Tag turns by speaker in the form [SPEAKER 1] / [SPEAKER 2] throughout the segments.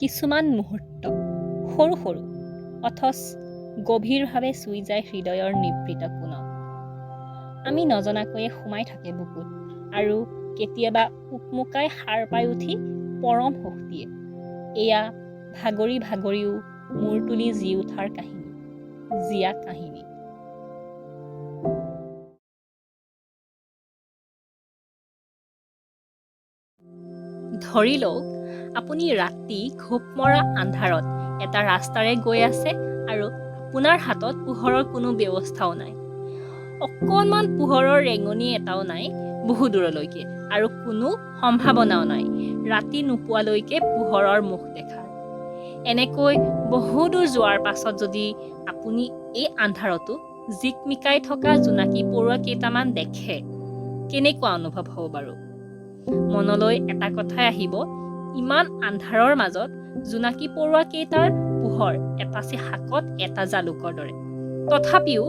[SPEAKER 1] কিছুমান মুহূৰ্ত সৰু সৰু অথচ গভীৰভাৱে চুই যায় হৃদয়ৰ নিভৃত কোণত। আমি নজনাকৈয়ে সোমাই থাকে বুকুত আৰু কেতিয়াবা উকমুকাই সাৰ পাই উঠি পৰম সুখ দিয়ে। এয়া ভাগৰি ভাগৰিও মূৰ তুলি জি উঠাৰ কাহিনী, জীয়া কাহিনী। ধৰি লওক আপুনি ৰাতি ঘোপ মৰা আন্ধাৰত এটা ৰাস্তাৰে গৈ আছে আৰু আপোনাৰ হাতত পোহৰৰ কোনো ব্যৱস্থাও নাই। অকণমান পোহৰৰ ৰেঙনি এটাও নাই বহু দূৰলৈকে, আৰু কোনো সম্ভাৱনাও নাই ৰাতি নোপোৱালৈকে পোহৰৰ মুখ দেখাৰ। এনেকৈ বহু দূৰ যোৱাৰ পাছত যদি আপুনি এই আন্ধাৰতো জিকমিকাই থকা জোনাকী পৰুৱা কেইটামান দেখে, কেনেকুৱা অনুভৱ হ'ব বাৰু? মনলৈ এটা কথাই আহিব, ইমান আন্ধাৰৰ মাজত জোনাকী পৰুৱা কেইটাৰ পোহৰ এপাচি শাকত এটা জালুকৰ দৰে। তথাপিও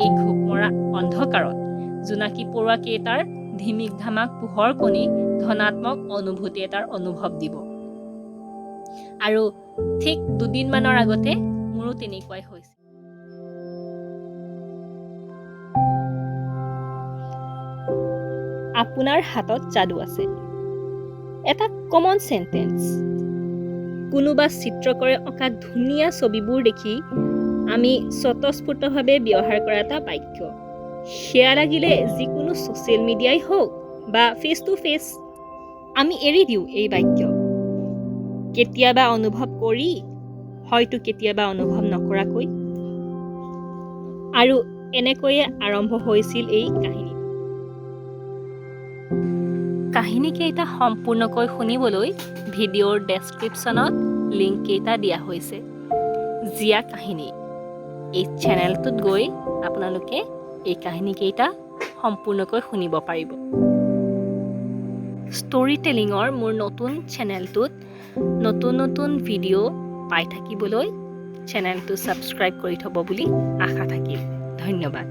[SPEAKER 1] এই ঘোপ মৰা অন্ধকাৰত জোনাকী পৰুৱা কেইটাৰ ধিমিক ধামাক পোহৰ কণি ধনাত্মক অনুভূতি এটাৰ অনুভৱ দিব। আৰু ঠিক দুদিনমানৰ আগতে মোৰো তেনেকুৱাই হৈছিল। আপোনাৰ হাতত যাদু আছে, এটা কমন চেণ্টেন্স। কোনোবা চিত্ৰকৰে অঁকা ধুনীয়া ছবিবোৰ দেখি আমি স্বতঃস্ফূৰ্তভাৱে ব্যৱহাৰ কৰা এটা বাক্য। সেয়া লাগিলে যিকোনো ছ'চিয়েল মিডিয়াই হওক বা ফেচ টু ফেচ, আমি এৰি দিওঁ এই বাক্য। কেতিয়াবা অনুভৱ কৰি, হয়তো কেতিয়াবা অনুভৱ নকৰাকৈ। আৰু এনেকৈয়ে আৰম্ভ হৈছিল এই কাহিনী। কাহিনীকেইটা সম্পূৰ্ণকৈ শুনিবলৈ ভিডিঅ'ৰ ডেছক্ৰিপশ্যনত লিংক কেইটা দিয়া হৈছে। জীয়া কাহিনী এই চেনেলটোত গৈ আপোনালোকে এই কাহিনীকেইটা সম্পূৰ্ণকৈ শুনিব পাৰিব। ষ্টৰী টেলিঙৰ মোৰ নতুন চেনেলটোত নতুন নতুন ভিডিঅ' পাই থাকিবলৈ চেনেলটো ছাবস্ক্ৰাইব কৰি থ'ব বুলি আশা থাকিল। ধন্যবাদ।